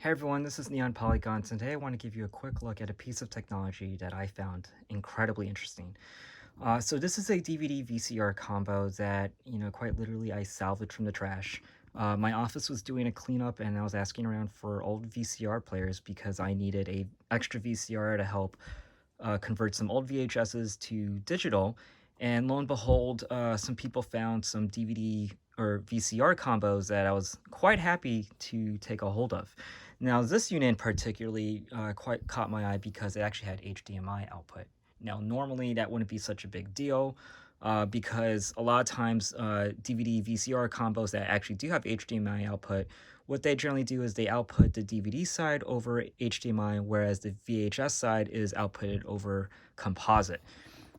Hey everyone, this is Neon Polygons, and today I want to give you a quick look at a piece of technology that I found incredibly interesting. So this is a DVD VCR combo that, quite literally I salvaged from the trash. My office was doing a cleanup and I was asking around for old VCR players because I needed a extra VCR to help convert some old VHSs to digital. And lo and behold, some people found some DVD or VCR combos that I was quite happy to take a hold of. Now, this unit particularly quite caught my eye because it actually had HDMI output. Now, normally that wouldn't be such a big deal because a lot of times DVD VCR combos that actually do have HDMI output, what they generally do is they output the DVD side over HDMI, whereas the VHS side is outputted over composite.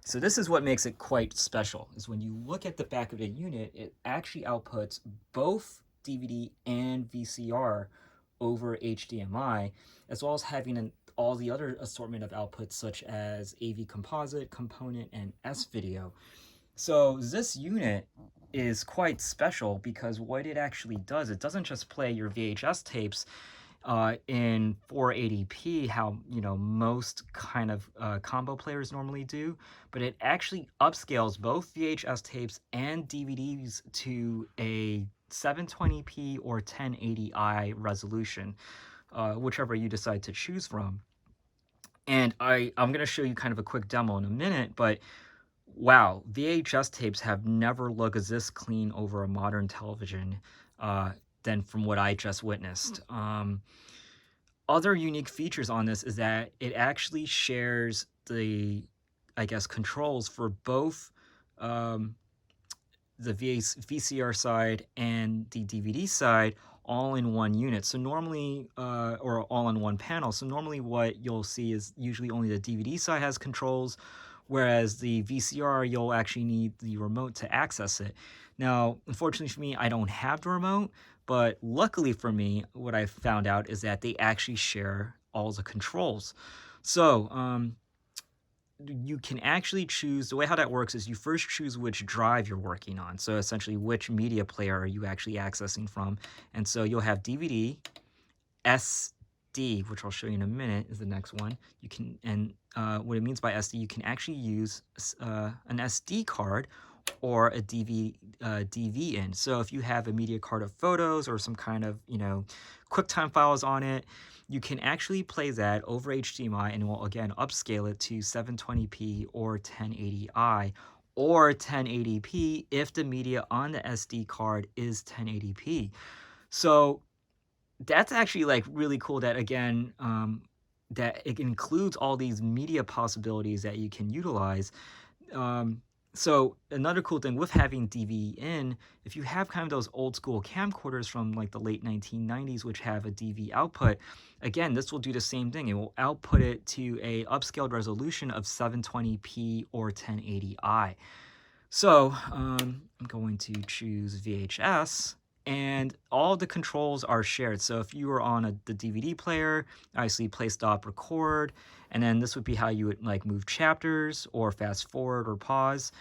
So this is what makes it quite special, is when you look at the back of the unit, it actually outputs both DVD and VCR over HDMI, as well as having all the other assortment of outputs such as AV composite, component, and S-video. So this unit is quite special because what it actually does, it doesn't just play your VHS tapes in 480p, how most kind of combo players normally do, but it actually upscales both VHS tapes and DVDs to a 720p or 1080i resolution, whichever you decide to choose from. And I'm going to show you kind of a quick demo in a minute, but wow, VHS tapes have never looked as this clean over a modern television than from what I just witnessed. Other unique features on this is that it actually shares the, I guess, controls for both the VCR side and the DVD side all in one unit. So normally, or all in one panel. So normally what you'll see is usually only the DVD side has controls, whereas the VCR, you'll actually need the remote to access it. Now, unfortunately for me, I don't have the remote, but luckily for me, what I found out is that they actually share all the controls. So, you can actually choose, the way how that works is you first choose which drive you're working on. So essentially which media player are you actually accessing from. And so you'll have DVD, SD, which I'll show you in a minute is the next one. You can, and what it means by SD, you can actually use an SD card or a DV in. So if you have a media card of photos or some kind of, QuickTime files on it, you can actually play that over HDMI and will again upscale it to 720p or 1080i or 1080p if the media on the SD card is 1080p. So that's actually like really cool that again, that it includes all these media possibilities that you can utilize. So another cool thing with having DV in, if you have kind of those old school camcorders from like the late 1990s, which have a DV output, again, this will do the same thing. It will output it to a upscaled resolution of 720p or 1080i. So I'm going to choose VHS, and all the controls are shared. So if you were on the DVD player, obviously play, stop, record, and then this would be how you would like move chapters or fast forward or pause.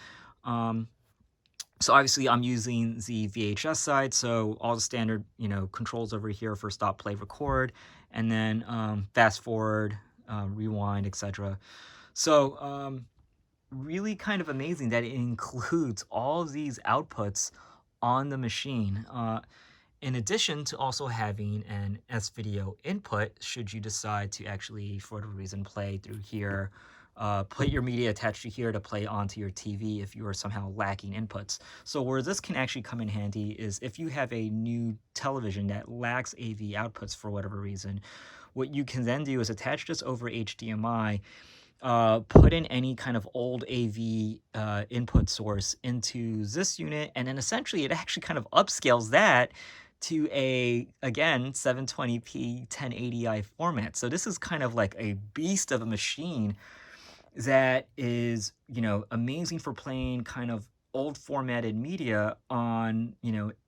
So obviously I'm using the VHS side, so all the standard, controls over here for stop, play, record, and then fast forward, rewind, etc. So really kind of amazing that it includes all of these outputs on the machine. In addition to also having an S-video input, should you decide to actually, for whatever reason, play through here, put your media attached to here to play onto your TV if you are somehow lacking inputs. So where this can actually come in handy is if you have a new television that lacks AV outputs for whatever reason, what you can then do is attach this over HDMI, put in any kind of old AV input source into this unit, and then essentially it actually kind of upscales that to a, again, 720p 1080i format. So this is kind of like a beast of a machine that is, amazing for playing kind of old formatted media on,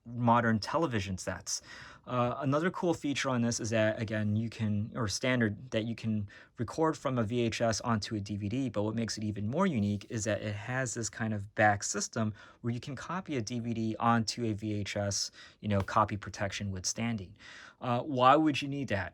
modern television sets. Another cool feature on this is that, again, you can, or standard, that you can record from a VHS onto a DVD, but what makes it even more unique is that it has this kind of back system where you can copy a DVD onto a VHS, copy protection withstanding. Why would you need that?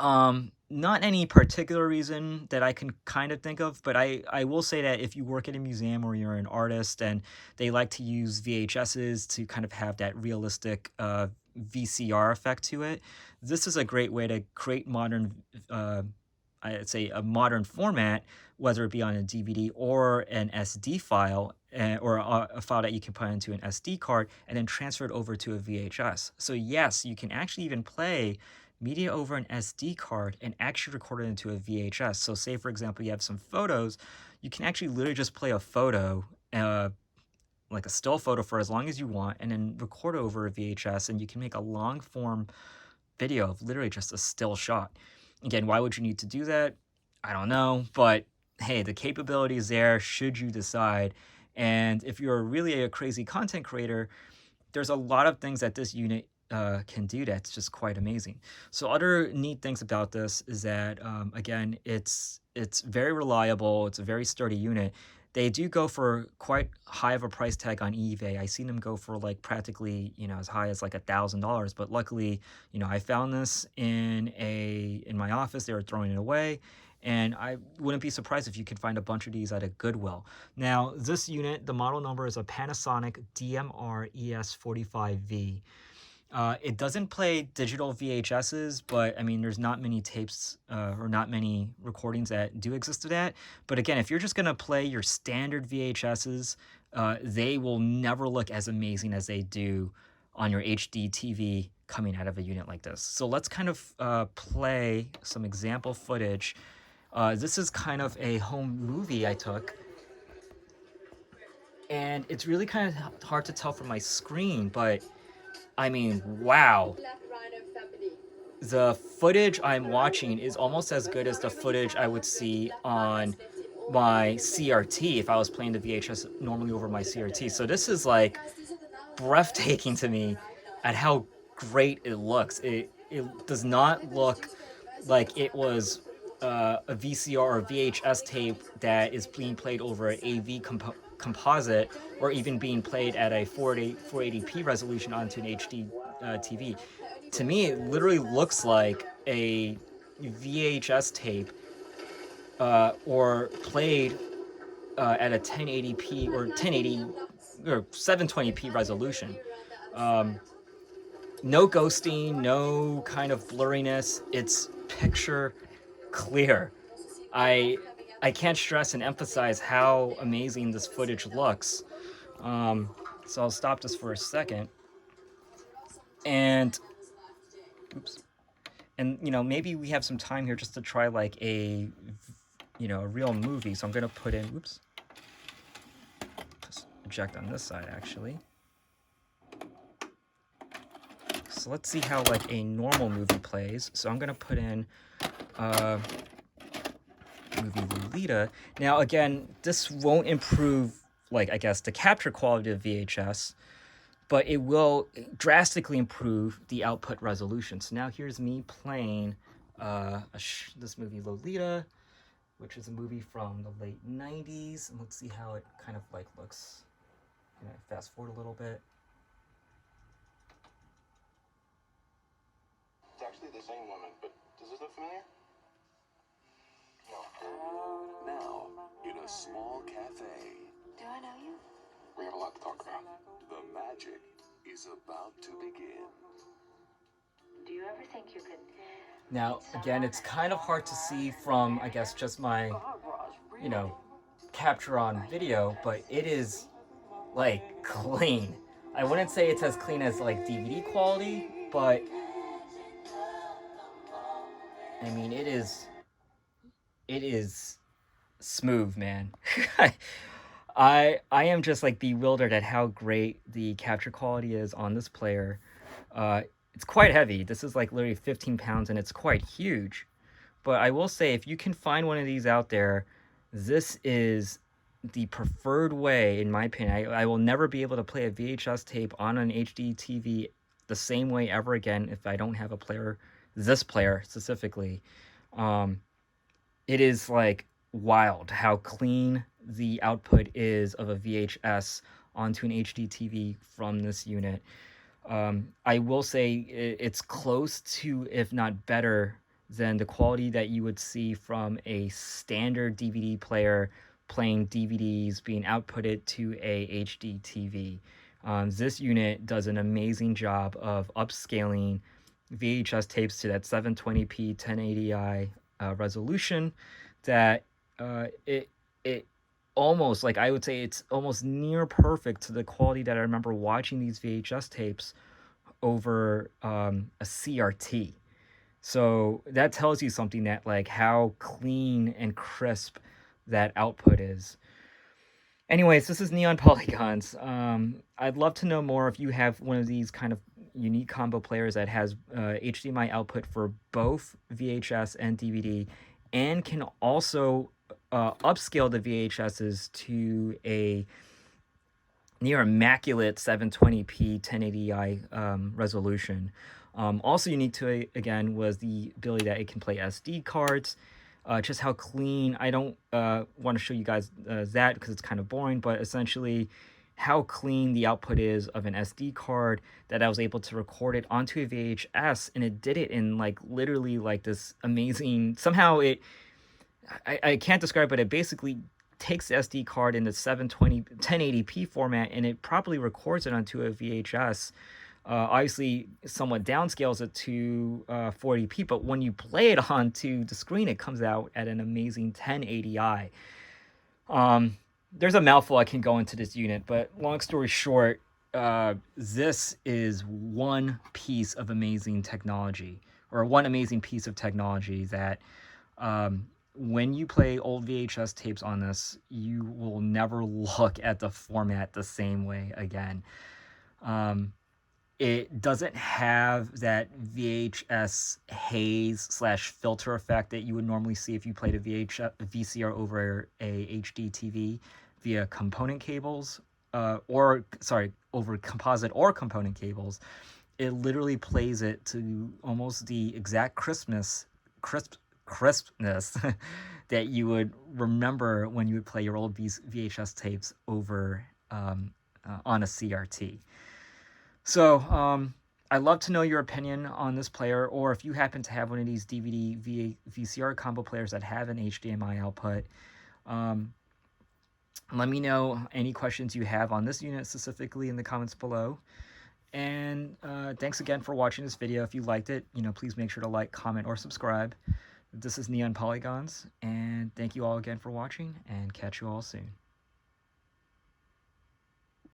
Not any particular reason that I can kind of think of, but I will say that if you work at a museum or you're an artist and they like to use VHSs to kind of have that realistic VCR effect to it, this is a great way to create modern, I'd say a modern format, whether it be on a DVD or an SD file, or a file that you can put into an SD card and then transfer it over to a VHS. So yes, you can actually even play media over an SD card and actually record it into a VHS. So say, for example, you have some photos, you can actually literally just play a photo, like a still photo for as long as you want, and then record over a VHS, and you can make a long form video of literally just a still shot. Again, why would you need to do that? I don't know, but hey, the capability is there should you decide. And if you're really a crazy content creator, there's a lot of things that this unit can do that's just quite amazing. So other neat things about this is that, again, it's very reliable. It's a very sturdy unit. They do go for quite high of a price tag on eBay. I seen them go for like practically, as high as like $1,000. But luckily, I found this in my office. They were throwing it away. And I wouldn't be surprised if you could find a bunch of these at a Goodwill. Now, this unit, the model number is a Panasonic DMR-ES45V. It doesn't play digital VHSs, but I mean, there's not many tapes or not many recordings that do exist to that. But again, if you're just going to play your standard VHSs, they will never look as amazing as they do on your HD TV coming out of a unit like this. So let's kind of play some example footage. This is kind of a home movie I took. And it's really kind of hard to tell from my screen, but I mean, wow. The footage I'm watching is almost as good as the footage I would see on my CRT if I was playing the VHS normally over my CRT. So this is like breathtaking to me at how great it looks. It does not look like it was a VCR or VHS tape that is being played over an AV composite, or even being played at a 480p resolution onto an HD TV. To me, it literally looks like a VHS tape, or played at a 1080p or 1080 or 720p resolution. No ghosting, no kind of blurriness. It's picture clear. I can't stress and emphasize how amazing this footage looks. So I'll stop this for a second. And, oops. And, maybe we have some time here just to try like a real movie. So I'm going to put in, oops. Just eject on this side, actually. So let's see how like a normal movie plays. So I'm going to put in movie Lolita. Now, again, this won't improve, like, I guess, the capture quality of VHS, but it will drastically improve the output resolution. So now here's me playing this movie Lolita, which is a movie from the late 90s. And let's see how it kind of like looks. I'm gonna fast forward a little bit. It's actually the same woman, but does this look familiar? Now, in a small cafe. Do I know you? We have a lot to talk about. The magic is about to begin. Do you ever think you could? Now, again, it's kind of hard to see from, I guess, just my, capture on video, but it is, like, clean. I wouldn't say it's as clean as, like, DVD quality, but, I mean, it is smooth, man. I am just like bewildered at how great the capture quality is on this player. It's quite heavy. This is like literally 15 pounds and it's quite huge. But I will say, if you can find one of these out there, this is the preferred way, in my opinion. I will never be able to play a VHS tape on an HD TV the same way ever again if I don't have a player, this player specifically. It is like wild how clean the output is of a VHS onto an HD TV from this unit. I will say it's close to, if not better, than the quality that you would see from a standard DVD player playing DVDs being outputted to a HD TV. This unit does an amazing job of upscaling VHS tapes to that 720p 1080i resolution that it almost, like, I would say it's almost near perfect to the quality that I remember watching these VHS tapes over a CRT. So that tells you something, that like how clean and crisp that output is. Anyways, this is Neon Polygons. I'd love to know more if you have one of these kind of unique combo players that has HDMI output for both VHS and DVD, and can also upscale the VHSs to a near immaculate 720p 1080i resolution. Also unique to it, again, was the ability that it can play SD cards. Just how clean, I don't want to show you guys that because it's kind of boring, but essentially how clean the output is of an SD card, that I was able to record it onto a VHS, and it did it in like literally like this amazing, somehow it, I can't describe, but it basically takes the SD card in the 1080p format, and it properly records it onto a VHS. Obviously somewhat downscales it to 480p, but when you play it onto the screen, it comes out at an amazing 1080i. There's a mouthful I can go into this unit, but long story short, this is one piece of amazing technology, or one amazing piece of technology that when you play old VHS tapes on this, you will never look at the format the same way again. It doesn't have that VHS haze / filter effect that you would normally see if you played a VCR over a HD TV via component cables, over composite or component cables. It literally plays it to almost the exact crispness that you would remember when you would play your old VHS tapes over on a CRT. So I'd love to know your opinion on this player, or if you happen to have one of these DVD VCR combo players that have an HDMI output. Let me know any questions you have on this unit specifically in the comments below. And thanks again for watching this video. If you liked it, please make sure to like, comment, or subscribe. This is Neon Polygons, and thank you all again for watching, and catch you all soon.